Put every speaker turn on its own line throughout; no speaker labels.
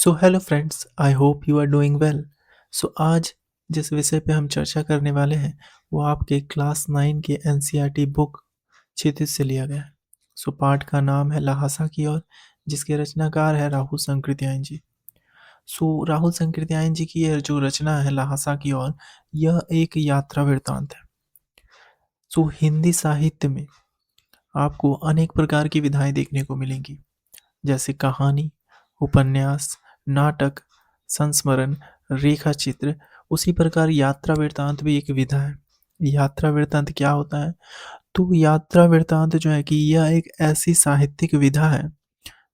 So hello friends, I hope you are doing well. So आज जिस विषय पे हम चर्चा करने वाले हैं वो आपके क्लास 9 के एनसीईआरटी बुक क्षितिज से लिया गया है। सो पाठ का नाम है लहासा की ओर, जिसके रचनाकार है राहुल संकृत्यायन जी। सो राहुल संकृत्यायन जी की यह जो रचना है लहासा की ओर, यह एक यात्रा वृत्तांत है। सो हिंदी साहित्य में आपको अनेक प्रकार की विधाएं देखने को मिलेंगी, जैसे कहानी, उपन्यास, नाटक, संस्मरण, रेखा चित्र। उसी प्रकार यात्रा वृत्तांत भी एक विधा है। यात्रा वृत्तांत क्या होता है? तो यात्रा वृत्तांत जो है कि यह एक ऐसी साहित्यिक विधा है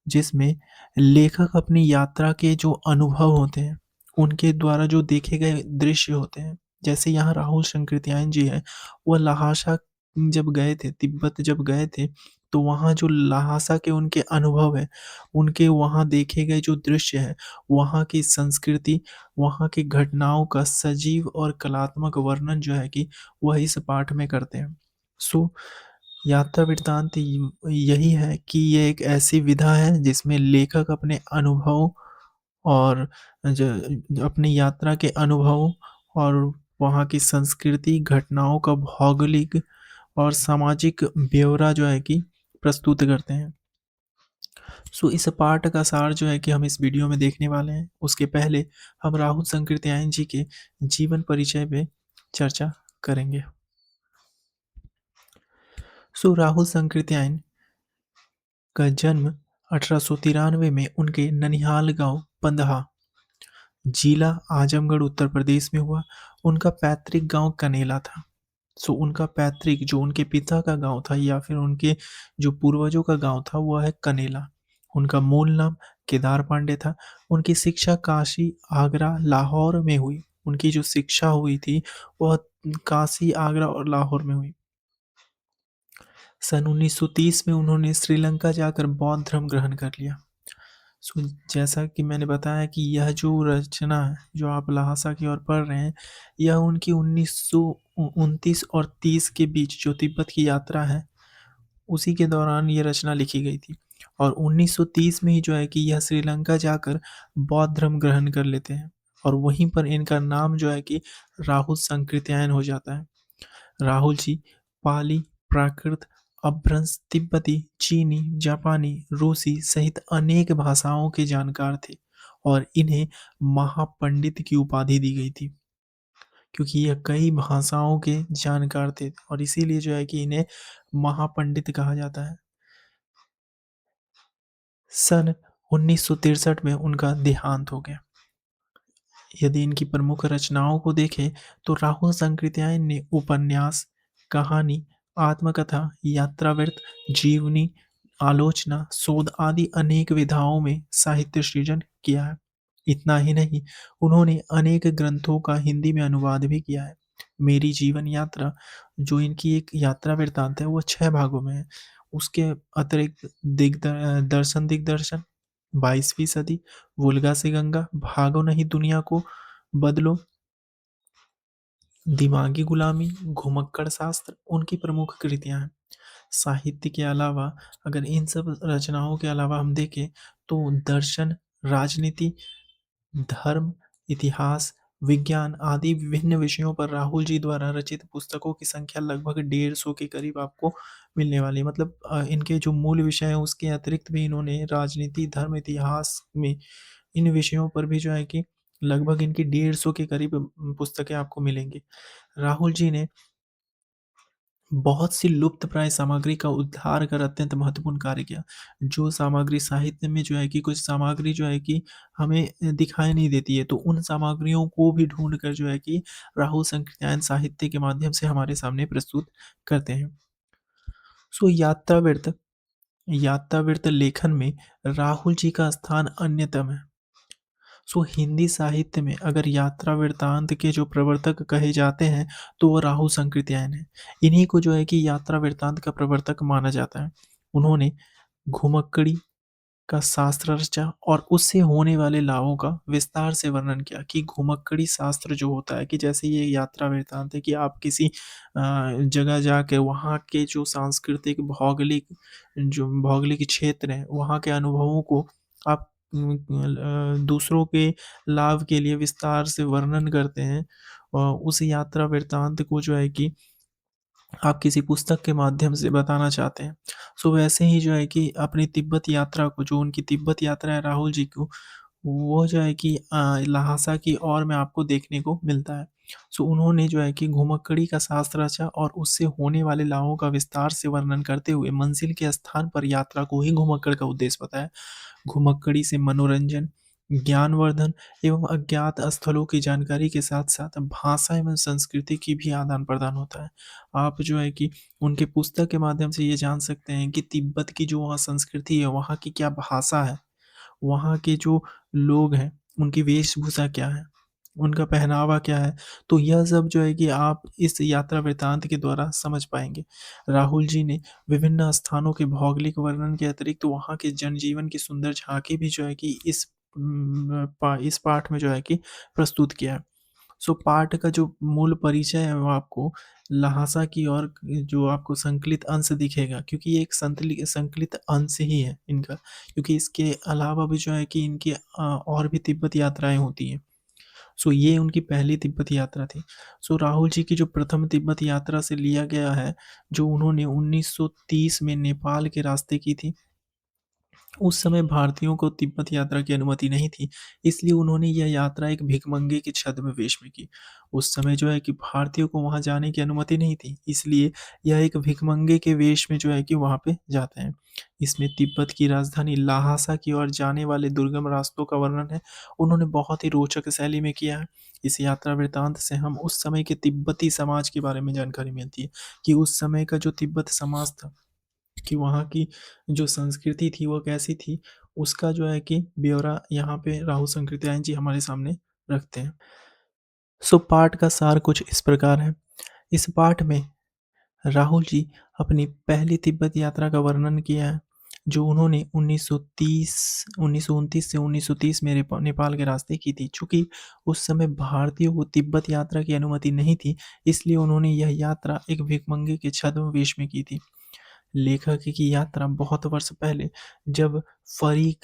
जिसमें लेखक अपनी यात्रा के जो अनुभव होते हैं, उनके द्वारा जो देखे गए दृश्य होते हैं। जैसे यहाँ राहुल शंकृत्यायन जी है, वह लहासा जब गए थे, तिब्बत जब गए थे, तो वहाँ जो लहासा के उनके अनुभव है, उनके वहाँ देखे गए जो दृश्य है, वहाँ की संस्कृति, वहाँ की घटनाओं का सजीव और कलात्मक वर्णन जो है कि वह इस पाठ में करते हैं। सो यात्रा वृत्तांत यही है कि ये एक ऐसी विधा है जिसमें लेखक अपने अनुभव और अपनी यात्रा के अनुभवों और वहाँ की संस्कृति, घटनाओं का भौगोलिक और सामाजिक ब्यौरा जो है कि प्रस्तुत करते हैं। सो इस पाठ का सार जो है कि हम इस वीडियो में देखने वाले हैं। उसके पहले हम राहुल संकृत्यायन जी के जीवन परिचय पे चर्चा करेंगे। सो राहुल संकृत्यायन का जन्म 1893 में उनके ननिहाल गांव पंदहा, जिला आजमगढ़, उत्तर प्रदेश में हुआ। उनका पैतृक गांव कनेला था। सो उनका पैतृक जो उनके पिता का गांव था या फिर उनके जो पूर्वजों का गांव था वह है कनेला। उनका मूल नाम केदार पांडे था। उनकी शिक्षा काशी, आगरा, लाहौर में हुई। उनकी जो शिक्षा हुई थी वह काशी, आगरा और लाहौर में हुई। सन 1930 में उन्होंने श्रीलंका जाकर बौद्ध धर्म ग्रहण कर लिया। सो जैसा कि मैंने बताया कि यह जो रचना है जो आप लहासा की ओर पढ़ रहे हैं, यह उनकी 1929 और 30 के बीच जो तिब्बत की यात्रा है उसी के दौरान ये रचना लिखी गई थी। और 1930 में ही जो है कि यह श्रीलंका जाकर बौद्ध धर्म ग्रहण कर लेते हैं और वहीं पर इनका नाम जो है कि राहुल संकृत्यायन हो जाता है। राहुल जी पाली, प्राकृत, अपभ्रंश, तिब्बती, चीनी, जापानी, रूसी सहित अनेक भाषाओं के जानकार थे और इन्हें महापंडित की उपाधि दी गई थी, क्योंकि यह कई भाषाओं के जानकार थे और इसीलिए जो है कि इन्हें महापंडित कहा जाता है। सन 1963 में उनका देहांत हो गया। यदि इनकी प्रमुख रचनाओं को देखें तो राहुल संकृत्यायन ने उपन्यास, कहानी, आत्मकथा, यात्रावृत्त, जीवनी, आलोचना, शोध आदि अनेक विधाओं में साहित्य सृजन किया है। इतना ही नहीं, उन्होंने अनेक ग्रंथों का हिंदी में अनुवाद भी किया है। मेरी जीवन यात्रा जो इनकी एक यात्रा वृत्तांत है वो 6 भागों में है। उसके अतिरिक्त दर्शन दिग्दर्शन, 22वीं सदी, वोल्गा से गंगा, भागो नहीं दुनिया को बदलो, दिमागी गुलामी, घुमक्कड़ शास्त्र उनकी प्रमुख कृतियां हैं। साहित्य के अलावा अगर इन सब रचनाओं के अलावा हम देखें तो दर्शन, राजनीति, धर्म, इतिहास, विज्ञान आदि विभिन्न विषयों पर राहुल जी द्वारा रचित पुस्तकों की संख्या लगभग 150 के करीब आपको मिलने वाली है। मतलब इनके जो मूल विषय हैं उसके अतिरिक्त भी इन्होंने राजनीति, धर्म, इतिहास में इन विषयों पर भी जो है कि लगभग इनकी 150 के करीब पुस्तकें आपको मिलेंगी। राहुल जी ने बहुत सी लुप्त प्राय सामग्री का उद्धार कर अत्यंत महत्वपूर्ण कार्य किया। जो सामग्री साहित्य में जो है कि कुछ सामग्री जो है कि हमें दिखाई नहीं देती है, तो उन सामग्रियों को भी ढूँढ कर जो है कि राहुल संकृत्यायन साहित्य के माध्यम से हमारे सामने प्रस्तुत करते हैं। सो यात्रावृत्त लेखन में राहुल जी का स्थान अन्यतम है। सो हिंदी साहित्य में अगर यात्रा वृत्तांत के जो प्रवर्तक कहे जाते हैं तो वो राहुल संकृत्यायन है। इन्हीं को जो है कि यात्रा वृत्तांत का प्रवर्तक माना जाता है। उन्होंने घुमक्कड़ी का शास्त्र रचा और उससे होने वाले लाभों का विस्तार से वर्णन किया कि घुमक्कड़ी शास्त्र जो होता है कि जैसे ये यात्रा वृत्तांत है कि आप किसी जगह जाके वहाँ के जो सांस्कृतिक भौगोलिक क्षेत्र हैं वहाँ के अनुभवों को आप दूसरों के लाभ के लिए विस्तार से वर्णन करते हैं, उस यात्रा वृत्तांत को जो है कि आप किसी पुस्तक के माध्यम से बताना चाहते हैं। सो वैसे ही जो है कि अपनी तिब्बत यात्रा को, जो उनकी तिब्बत यात्रा है राहुल जी को, वो जो है कि ल्हासा की ओर में आपको देखने को मिलता है। सो उन्होंने जो है कि घुमक्कड़ी का शास्त्र रचा और उससे होने वाले लाभों का विस्तार से वर्णन करते हुए मंजिल के स्थान पर यात्रा को ही घुमक्कड़ का उद्देश्य बताया। घुमक्कड़ी से मनोरंजन, ज्ञानवर्धन एवं अज्ञात स्थलों की जानकारी के साथ-साथ भाषा एवं संस्कृति की भी आदान-प्रदान होता है। आप जो है कि उनके पुस्तक के माध्यम से ये जान सकते हैं कि तिब्बत की जो वहाँ संस्कृति है, वहाँ की क्या भाषा है, वहाँ के जो लोग हैं, उनकी वेशभूषा क्या है, उनका पहनावा क्या है, तो यह सब जो है कि आप इस यात्रा वृत्तांत के द्वारा समझ पाएँगे। राहुल जी ने विभिन्न स्थानों के भौगोलिक वर्णन के अतिरिक्त वहाँ के जनजीवन की सुंदर झाँकी भी जो है कि इस पाठ में जो है कि प्रस्तुत किया है। सो पाठ का जो मूल परिचय है वो आपको ल्हासा की ओर जो आपको संकलित अंश दिखेगा, क्योंकि ये एक संकलित अंश ही है इनका, क्योंकि इसके अलावा भी जो है कि इनकी और भी तिब्बत यात्राएँ होती हैं। सो ये उनकी पहली तिब्बत यात्रा थी। सो राहुल जी की जो प्रथम तिब्बत यात्रा से लिया गया है, जो उन्होंने 1930 में नेपाल के रास्ते की थी। उस समय भारतीयों को तिब्बत यात्रा की अनुमति नहीं थी, इसलिए उन्होंने यह यात्रा एक भिखमंगे के छद्म वेश में की। उस समय जो है कि भारतीयों को वहाँ जाने की अनुमति नहीं थी, इसलिए यह एक भिखमंगे के वेश में जो है कि वहाँ पे जाते हैं। इसमें तिब्बत की राजधानी ल्हासा की ओर जाने वाले दुर्गम रास्तों का वर्णन है, उन्होंने बहुत ही रोचक शैली में किया है। इस यात्रा वृत्तांत से हम उस समय के तिब्बती समाज के बारे में जानकारी मिलती है, कि उस समय का जो तिब्बत समाज था, कि वहाँ की जो संस्कृति थी वो कैसी थी, उसका जो है कि ब्यौरा यहाँ पे राहुल संकृत्यायन जी हमारे सामने रखते हैं। सो पाठ का सार कुछ इस प्रकार है। इस पाठ में राहुल जी अपनी पहली तिब्बत यात्रा का वर्णन किया है, जो उन्होंने 1929 से 1930 में नेपाल के रास्ते की थी। चूँकि उस समय भारतीयों को तिब्बत यात्रा की अनुमति नहीं थी, इसलिए उन्होंने यह यात्रा एक भिखमंगे के छद्म वेश में की थी। लेखक की यात्रा बहुत वर्ष पहले, जब फरी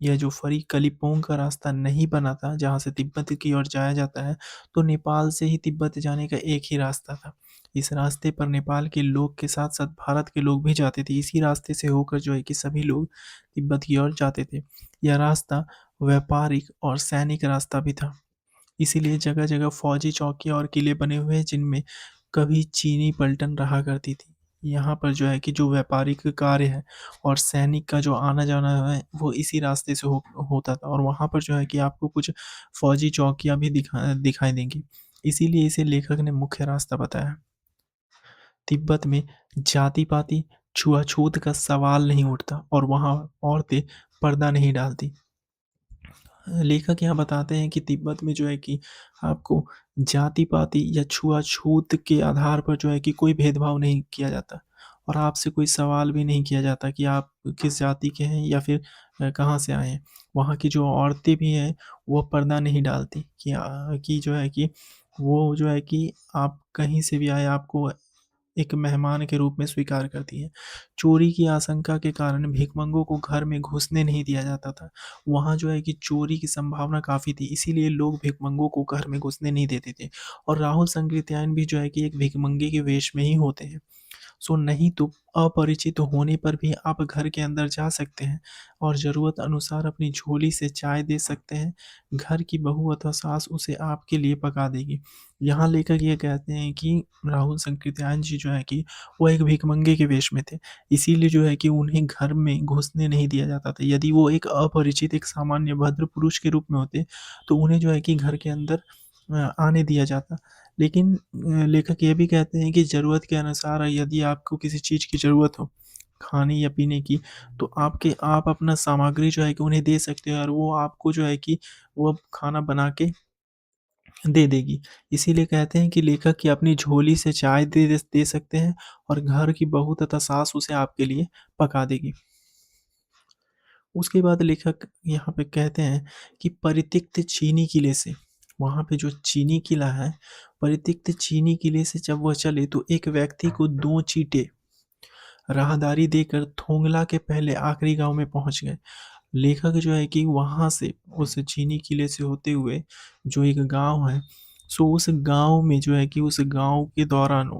यह जो फरी का रास्ता नहीं बना था, जहाँ से तिब्बत की ओर जाया जाता है, तो नेपाल से ही तिब्बत जाने का एक ही रास्ता था। इस रास्ते पर नेपाल के लोग के साथ-साथ भारत के लोग भी जाते थे। इसी रास्ते से होकर जो है कि सभी लोग तिब्बत की ओर जाते थे। यह रास्ता व्यापारिक और सैनिक रास्ता भी था। इसीलिए जगह-जगह फौजी चौकी और किले बने हुए हैं, जिनमें कभी चीनी पलटन रहा करती थी। यहाँ पर जो है कि जो व्यापारिक कार्य है और सैनिक का जो आना-जाना है, वो इसी रास्ते से होता था, और वहाँ पर जो है कि आपको कुछ फौजी चौकियाँ भी दिखाई देंगी। इसीलिए इसे लेखक ने मुख्य रास्ता बताया। तिब्बत में जाति-पाति, छुआ-छूत का सवाल नहीं उठता और वहाँ औरतें पर्दा नहीं डालती। लेखक यहाँ बताते हैं कि तिब्बत में जो है कि आपको जाति-पाति या छुआ-छूत के आधार पर जो है कि कोई भेदभाव नहीं किया जाता, और आपसे कोई सवाल भी नहीं किया जाता कि आप किस जाति के हैं या फिर कहाँ से आए हैं। वहाँ की जो औरतें भी हैं, वो पर्दा नहीं डालती कि जो है कि वो जो है कि आप कहीं से भी आए, आपको एक मेहमान के रूप में स्वीकार करती है। चोरी की आशंका के कारण भिखमंगों को घर में घुसने नहीं दिया जाता था। वहाँ जो है कि चोरी की संभावना काफ़ी थी, इसीलिए लोग भिखमंगों को घर में घुसने नहीं देते थे, और राहुल संकृत्यायन भी जो है कि एक भिखमंगे के वेश में ही होते हैं। सो नहीं तो अपरिचित होने पर भी आप घर के अंदर जा सकते हैं और ज़रूरत अनुसार अपनी झोली से चाय दे सकते हैं। घर की बहू अथवा सास उसे आपके लिए पका देगी। यहाँ लेखक ये कहते हैं कि राहुल संकृत्यायन जी जो है कि वो एक भिखमंगे के वेश में थे। इसीलिए जो है कि उन्हें घर में घुसने नहीं दिया जाता था। यदि वो एक अपरिचित, एक सामान्य भद्र पुरुष के रूप में होते, तो उन्हें जो है कि घर के अंदर आने दिया जाता। लेकिन लेखक ये भी कहते हैं कि ज़रूरत के अनुसार यदि आपको किसी चीज़ की ज़रूरत हो, खाने या पीने की, तो आप अपना सामग्री जो है कि उन्हें दे सकते हो, और वो आपको जो है कि वो खाना बना के दे देगी। इसीलिए कहते हैं कि लेखक की अपनी झोली से चाय दे सकते हैं, और घर की बहू तथा सास उसे आपके लिए पका देगी। उसके बाद लेखक यहाँ पे कहते हैं कि परित्यक्त चीनी किले से, वहाँ पे जो चीनी किला है, परित्यक्त चीनी किले से जब वह चले, तो एक व्यक्ति को 2 चींटे राहदारी देकर थोंगला के पहले आखिरी गाँव में पहुँच गए। लेखक जो है कि वहाँ से उस चीनी किले से होते हुए जो एक गाँव है, सो उस गाँव में जो है कि उस गाँव के दौरान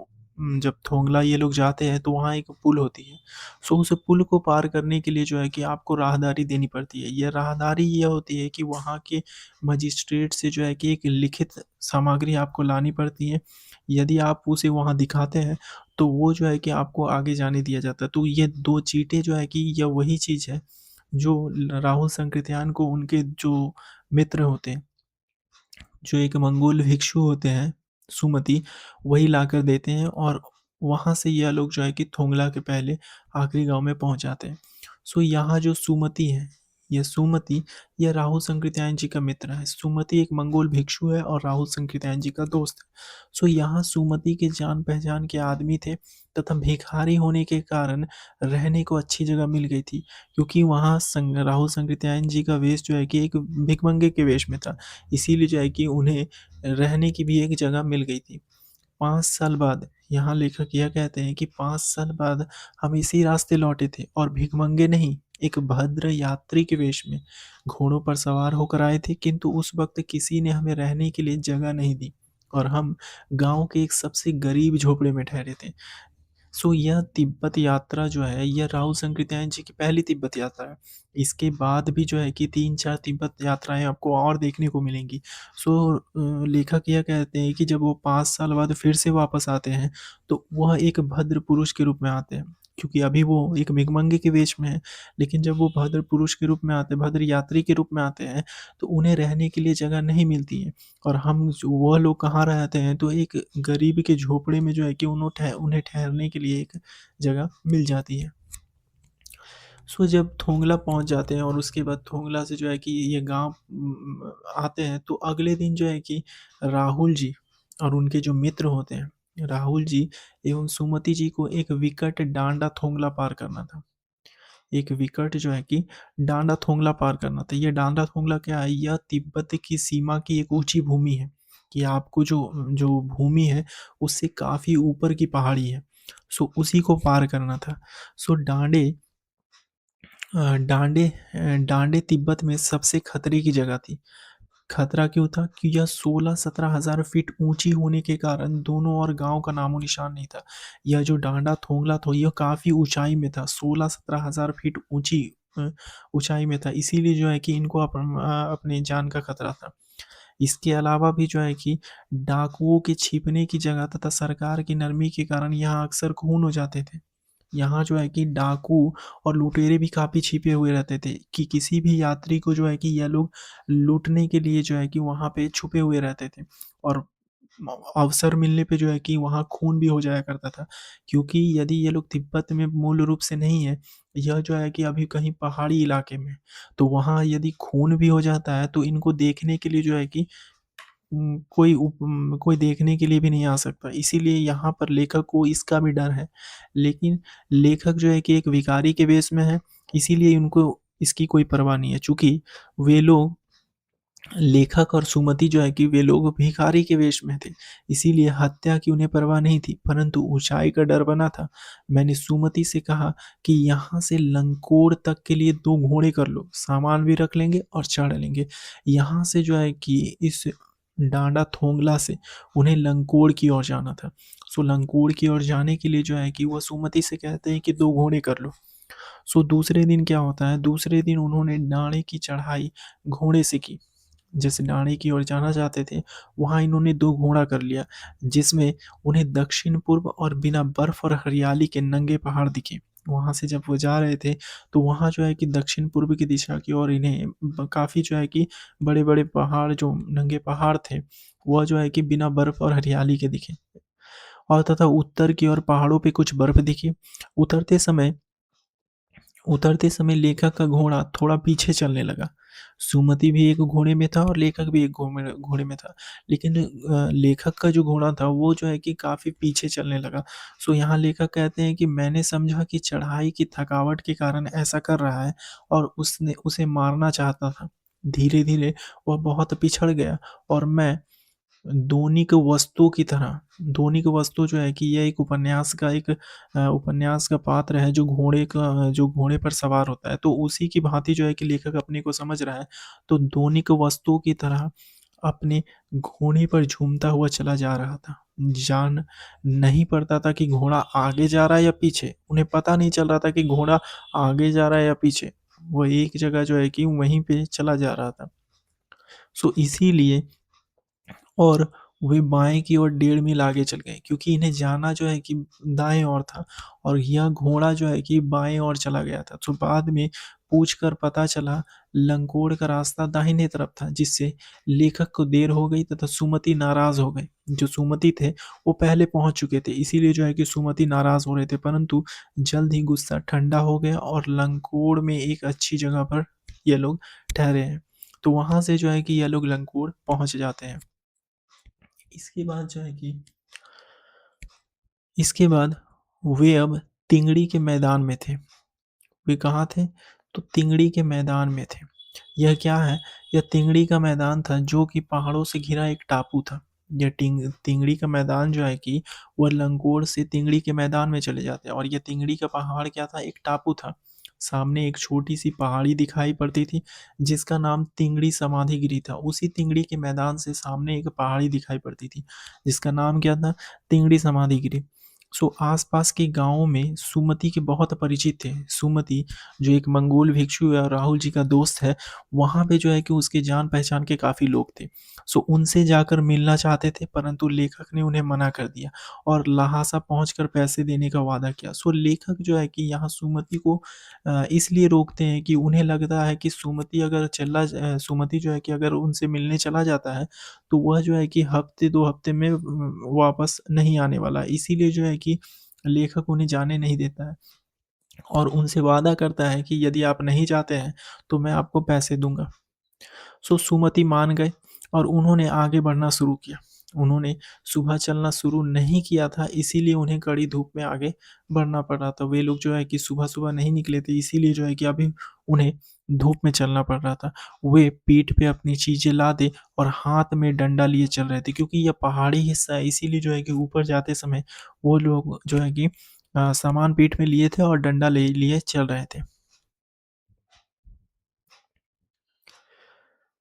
जब थोंगला ये लोग जाते हैं तो वहाँ एक पुल होती है। सो उस पुल को पार करने के लिए जो है कि आपको राहदारी देनी पड़ती है। ये राहदारी ये होती है कि वहाँ के मजिस्ट्रेट से जो है कि एक लिखित सामग्री आपको लानी पड़ती है। यदि आप उसे वहाँ दिखाते हैं तो वो जो है कि आपको आगे जाने दिया जाता है। तो ये 2 चीटें जो है कि ये वही चीज़ है जो राहुल संकृत्यान को उनके जो मित्र होते हैं, जो एक मंगोल भिक्षु होते हैं, सुमति, वही लाकर देते हैं और वहाँ से यह लोग जो है कि थोंगला के पहले आखिरी गाँव में पहुँच जाते हैं। सो यहाँ जो सुमति है, ये सुमति यह राहुल संकृत्यायन जी का मित्र है। सुमति एक मंगोल भिक्षु है और राहुल संकृत्यायन जी का दोस्त है। सो यहाँ सुमति के जान पहचान के आदमी थे तथा भिखारी होने के कारण रहने को अच्छी जगह मिल गई थी, क्योंकि वहाँ राहुल संकृत्यायन जी का वेश जो है कि एक भिखमंगे के वेश में था। इसीलिए जो है कि उन्हें रहने की भी एक जगह मिल गई थी। 5 साल बाद यहाँ लेखक यह कहते हैं कि 5 साल बाद हम इसी रास्ते लौटे थे और भिखमंगे नहीं, एक भद्र यात्री के वेश में घोड़ों पर सवार होकर आए थे, किंतु उस वक्त किसी ने हमें रहने के लिए जगह नहीं दी और हम गांव के एक सबसे गरीब झोपड़े में ठहरे थे। सो यह तिब्बत यात्रा जो है, यह राहुल संकृत्यायन जी की पहली तिब्बत यात्रा है। इसके बाद भी जो है कि 3-4 तिब्बत यात्राएँ आपको और देखने को मिलेंगी। सो लेखक यह कहते हैं कि जब वो 5 साल बाद फिर से वापस आते हैं, तो वह एक भद्र पुरुष के रूप में आते हैं। क्योंकि अभी वो एक भिखमंगे के वेश में हैं, लेकिन जब वो भद्र पुरुष के रूप में आते हैं, भद्र यात्री के रूप में आते हैं, तो उन्हें रहने के लिए जगह नहीं मिलती है। और हम जो वह लोग कहाँ रहते हैं, तो एक गरीब के झोपड़े में जो है कि उन्हें ठहरने के लिए एक जगह मिल जाती है। सो जब थोंगला पहुँच जाते हैं और उसके बाद थोंगला से जो है कि ये गाँव आते हैं, तो अगले दिन जो है कि राहुल जी और उनके जो मित्र होते हैं, राहुल जी एवं सुमति जी को एक विकट डांडा थोंगला पार करना था। एक विकट जो है कि डांडा थोंगला पार करना था। ये डांडा थोंगला क्या है? यह तिब्बत की सीमा की एक ऊँची भूमि है, कि आपको जो जो भूमि है उससे काफ़ी ऊपर की पहाड़ी है। सो उसी को पार करना था। सो डांडे तिब्बत में सबसे खतरे की जगह थी। खतरा क्यों था? कि यह 16-17 हज़ार फीट ऊँची होने के कारण दोनों ओर गाँव का नामो-निशान नहीं था। यह जो डांडा थोंगला था, यह काफ़ी ऊँचाई में था, 16-17 हज़ार फीट ऊँचाई में था। इसीलिए जो है कि इनको अपनी जान का खतरा था। इसके अलावा भी जो है कि डाकुओं के छिपने की जगह तथा सरकार की नरमी के कारण यहाँ अक्सर खून हो जाते थे। यहाँ जो है कि डाकू और लुटेरे भी काफ़ी छिपे हुए रहते थे, कि किसी भी यात्री को जो है कि यह लोग लूटने के लिए जो है कि वहाँ पे छुपे हुए रहते थे और अवसर मिलने पे जो है कि वहाँ खून भी हो जाया करता था, क्योंकि यदि ये लोग तिब्बत में मूल रूप से नहीं है, यह जो है कि अभी कहीं पहाड़ी इलाके में, तो वहाँ यदि खून भी हो जाता है तो इनको देखने के लिए जो है कि कोई देखने के लिए भी नहीं आ सकता। इसीलिए यहाँ पर लेखक को इसका भी डर है। लेकिन लेखक जो है कि एक भिखारी के वेश में है, इसीलिए उनको इसकी कोई परवाह नहीं है। चूँकि वे लोग, लेखक और सुमति जो है कि वे लोग भिखारी के वेश में थे, इसीलिए हत्या की उन्हें परवाह नहीं थी, परंतु ऊँचाई का डर बना था। मैंने सुमति से कहा कि यहाँ से लंकोड़ तक के लिए 2 घोड़े कर लो, सामान भी रख लेंगे और चढ़ लेंगे। यहाँ से जो है कि इस डांडा थोंगला से उन्हें लंकोड़ की ओर जाना था। सो लंकोड़ की ओर जाने के लिए जो है कि वह सुमति से कहते हैं कि 2 घोड़े कर लो। सो दूसरे दिन क्या होता है, दूसरे दिन उन्होंने डांडे की चढ़ाई घोड़े से की। जिस डांडी की ओर जाना चाहते थे, वहाँ इन्होंने 2 घोड़ा कर लिया, जिसमें उन्हें दक्षिण-पूर्व और बिना बर्फ और हरियाली के नंगे पहाड़ दिखे। वहाँ से जब वो जा रहे थे, तो वहाँ जो है कि दक्षिण-पूर्व की दिशा की ओर इन्हें काफ़ी जो है कि बड़े-बड़े पहाड़, जो नंगे पहाड़ थे, वह जो है कि बिना बर्फ और हरियाली के दिखे और तथा उत्तर की ओर पहाड़ों पे कुछ बर्फ दिखी। उतरते समय उतरते समय लेखक का घोड़ा थोड़ा पीछे चलने लगा। सुमति भी एक घोड़े में था और लेखक भी एक घोड़े में था। लेकिन लेखक का जो घोड़ा था वो जो है कि काफ़ी पीछे चलने लगा। सो यहाँ लेखक कहते हैं कि मैंने समझा कि चढ़ाई की थकावट के कारण ऐसा कर रहा है और उसने उसे मारना चाहता था। धीरे-धीरे वह बहुत पिछड़ गया और मैं ध्वनिक वस्तु की तरह, ध्वनिक वस्तु जो है कि यह एक उपन्यास का उपन्यास का पात्र है जो घोड़े पर सवार होता है। तो उसी की भांति जो है कि लेखक अपने को समझ रहा है। तो ध्वनिक वस्तु की तरह अपने घोड़े पर झूमता हुआ चला जा रहा था। जान नहीं पड़ता था कि घोड़ा आगे जा रहा है या पीछे। उन्हें पता नहीं चल रहा था कि घोड़ा आगे जा रहा है या पीछे। वो एक जगह जो है कि वहीं पे चला जा रहा था। सो इसीलिए और वे बाएँ की ओर 1.5 मील आगे चल गए, क्योंकि इन्हें जाना जो है कि दाएँ ओर था और यह घोड़ा जो है कि बाएँ ओर चला गया था। तो बाद में पूछकर पता चला लंकोड़ का रास्ता दाहिने तरफ था, जिससे लेखक को देर हो गई तथा सुमति नाराज़ हो गए। जो सुमति थे वो पहले पहुँच चुके थे, इसीलिए जो है कि सुमति नाराज़ हो रहे थे, परंतु जल्द ही गुस्सा ठंडा हो गया और लंकोड़ में एक अच्छी जगह पर ये लोग ठहरे हैं। तो वहाँ से जो है कि ये लोग लंकोड़ पहुँच जाते हैं। इसके बाद जो है कि इसके बाद वे अब तिंगड़ी के मैदान में थे। वे कहाँ थे? तो तिंगड़ी के मैदान में थे। यह क्या है? यह तिंगड़ी का मैदान था, जो कि पहाड़ों से घिरा एक टापू था। यह तिंगड़ी का मैदान जो है कि वह लंगोर से तिंगड़ी के मैदान में चले जाते हैं और यह तिंगड़ी का पहाड़ क्या था? एक टापू था। सामने एक छोटी सी पहाड़ी दिखाई पड़ती थी, जिसका नाम तिंगड़ी समाधिगिरी था। उसी तिंगड़ी के मैदान से सामने एक पहाड़ी दिखाई पड़ती थी, जिसका नाम क्या था? तिंगड़ी समाधिगिरी। सो आसपास के गांवों में सुमति के बहुत परिचित थे। सुमति जो एक मंगोल भिक्षु या राहुल जी का दोस्त है, वहाँ पे जो है कि उसके जान पहचान के काफ़ी लोग थे। सो उनसे जाकर मिलना चाहते थे, परंतु लेखक ने उन्हें मना कर दिया और लहासा पहुंचकर पैसे देने का वादा किया। सो लेखक जो है कि यहाँ सुमति को इसलिए रोकते हैं कि उन्हें लगता है कि सुमति जो है कि अगर उनसे मिलने चला जाता है, तो वह जो है कि हफ्ते 2 हफ्ते में वापस नहीं आने वाला है। इसीलिए जो है कि लेखक उन्हें जाने नहीं देता है और उनसे वादा करता है कि यदि आप नहीं जाते हैं, तो मैं आपको पैसे दूँगा। सो सुमति मान गए और उन्होंने आगे बढ़ना शुरू किया। उन्होंने सुबह चलना शुरू नहीं किया था, इसीलिए उन्हें कड़ी धूप में आगे बढ़ना पड़ रहा था। वे लोग जो है कि सुबह-सुबह नहीं निकले थे, इसीलिए जो है कि अभी उन्हें धूप में चलना पड़ रहा था। वे पीठ पे अपनी चीज़ें लादे और हाथ में डंडा लिए चल रहे थे, क्योंकि यह पहाड़ी हिस्सा है, इसीलिए जो है कि ऊपर जाते समय वो लोग जो है कि सामान पीठ में लिए थे और डंडा ले लिए चल रहे थे।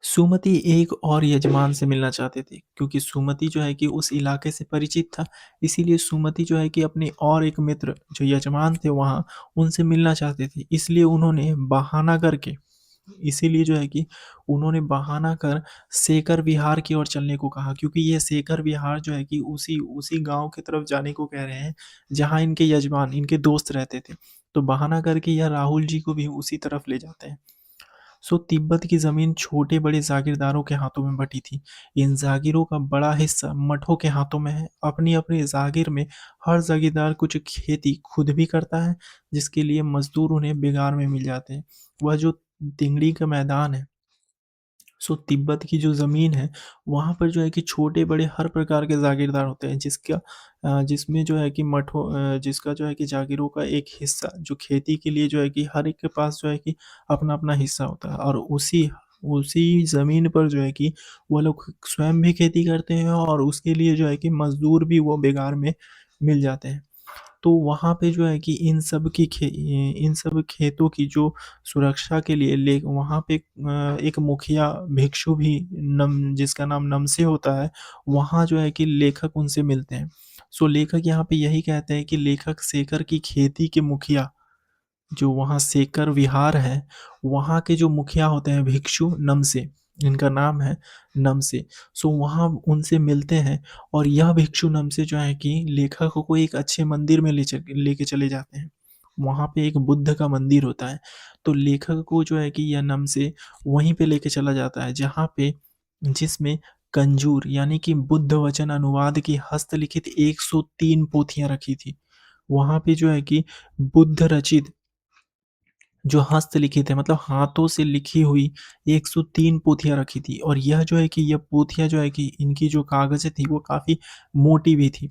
सुमति एक और यजमान से मिलना चाहते थे, क्योंकि सुमति जो है कि उस इलाके से परिचित था। इसीलिए सुमति जो है कि अपने और एक मित्र जो यजमान थे वहाँ, उनसे मिलना चाहते थे। इसीलिए जो है कि उन्होंने बहाना कर सेकर विहार की ओर चलने को कहा, क्योंकि ये सेकर विहार जो है कि उसी उसी गाँव की तरफ जाने को कह रहे हैं, जहाँ इनके दोस्त रहते थे। तो बहाना करके यह राहुल जी को भी उसी तरफ ले जाते हैं। सो तिब्बत की ज़मीन छोटे-बड़े जागीरदारों के हाथों में बटी थी। इन जागीरों का बड़ा हिस्सा मठों के हाथों में है। अपनी-अपनी जागीर में हर जागीरदार कुछ खेती खुद भी करता है, जिसके लिए मज़दूर उन्हें बेगार में मिल जाते हैं। वह जो तिंगड़ी का मैदान है, सो तिब्बत की जो ज़मीन है, वहाँ पर जो है कि छोटे-बड़े हर प्रकार के जागीरदार होते हैं, जिसमें जो है कि जिसका जो है कि जागीरों का एक हिस्सा जो खेती के लिए जो है कि हर एक के पास जो है कि अपना-अपना हिस्सा होता है और उसी उसी ज़मीन पर जो है कि वो लोग स्वयं भी खेती करते हैं और उसके लिए जो है कि मज़दूर भी वो बेगार में मिल जाते हैं। तो वहाँ पे जो है कि इन सब खेतों की जो सुरक्षा के लिए ले वहाँ पे एक मुखिया भिक्षु भी नम जिसका नाम नमसे होता है, वहाँ जो है कि लेखक उनसे मिलते हैं। सो लेखक यहाँ पे यही कहते हैं कि लेखक सेकर की खेती के मुखिया, जो वहाँ सेकर विहार है, वहाँ के जो मुखिया होते हैं भिक्षु नमसे, इनका नाम है नमसे। सो वहाँ उनसे मिलते हैं और यह भिक्षु नमसे जो है कि लेखक को एक अच्छे मंदिर में लेके चले जाते हैं। वहाँ पे एक बुद्ध का मंदिर होता है, तो लेखक को जो है कि यह नमसे वहीं पे लेके चला जाता है, जिसमें कंजूर यानी कि बुद्ध वचन अनुवाद की हस्तलिखित 103 पोथियाँ रखी थी। वहाँ पे जो है कि बुद्ध रचित जो हस्तलिखित है, मतलब हाथों से लिखी हुई 103 पोथियाँ रखी थी और यह जो है कि यह पोथियाँ जो है कि इनकी जो कागज़ें थी वो काफ़ी मोटी भी थी।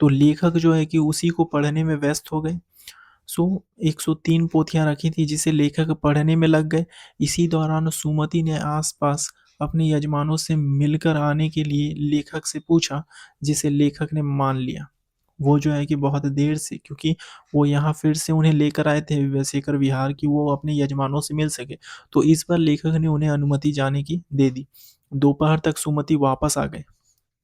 तो लेखक जो है कि उसी को पढ़ने में व्यस्त हो गए। सो 103 पोथियाँ रखी थी, जिसे लेखक पढ़ने में लग गए। इसी दौरान सुमति ने आस-पास अपने यजमानों से मिलकर आने के लिए लेखक से पूछा, जिसे लेखक ने मान लिया। वो जो है कि बहुत देर से, क्योंकि वो यहाँ फिर से उन्हें लेकर आए थे वैसेकर विहार कि वो अपने यजमानों से मिल सके, तो इस पर लेखक ने उन्हें अनुमति जाने की दे दी। दोपहर तक सुमति वापस आ गए।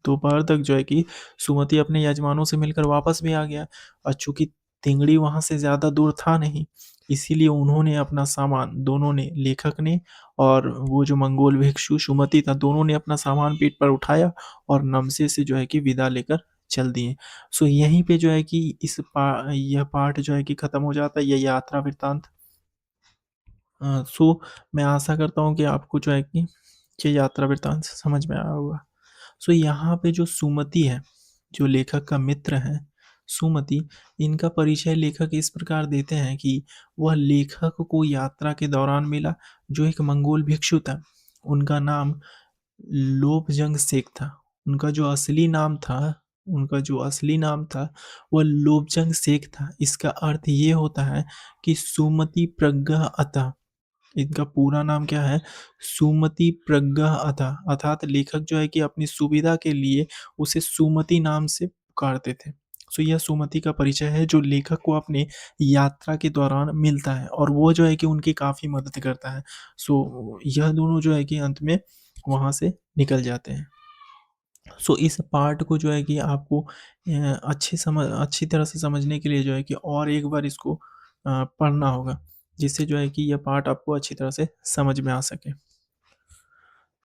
दोपहर तक जो है कि सुमति अपने यजमानों से मिलकर वापस भी आ गया, और चूंकि तिंगड़ी वहां से ज्यादा दूर था नहीं, इसीलिए उन्होंने अपना सामान, दोनों ने, लेखक ने और वो जो मंगोल भिक्षु सुमति था, दोनों ने अपना सामान पीठ पर उठाया और नमसे से जो है कि विदा लेकर चल दिए। सो यहीं पे जो है कि यह पाठ जो है कि खत्म हो जाता है, यह यात्रा वृत्तांत। सो मैं आशा करता हूँ कि आपको जो है कि ये यात्रा वृत्तांत समझ में आया होगा। सो यहाँ पे जो सुमति है, जो लेखक का मित्र है, सुमति, इनका परिचय लेखक इस प्रकार देते हैं कि वह लेखक को यात्रा के दौरान मिला, जो एक मंगोल भिक्षु था। उनका नाम लोबजंग शेख था। उनका जो असली नाम था उनका जो असली नाम था वह लोबजंग शेख था। इसका अर्थ ये होता है कि सुमति प्रज्ञा अतः। इनका पूरा नाम क्या है? सुमति प्रज्ञा अतः, अर्थात लेखक जो है कि अपनी सुविधा के लिए उसे सुमति नाम से पुकारते थे। सो यह सुमति का परिचय है, जो लेखक को अपने यात्रा के दौरान मिलता है और वो जो है कि उनकी काफ़ी मदद करता है। सो यह दोनों जो है कि अंत में वहाँ से निकल जाते हैं। सो इस पार्ट को जो है कि आपको अच्छी तरह से समझने के लिए जो है कि और एक बार इसको पढ़ना होगा, जिससे जो है कि यह पार्ट आपको अच्छी तरह से समझ में आ सके।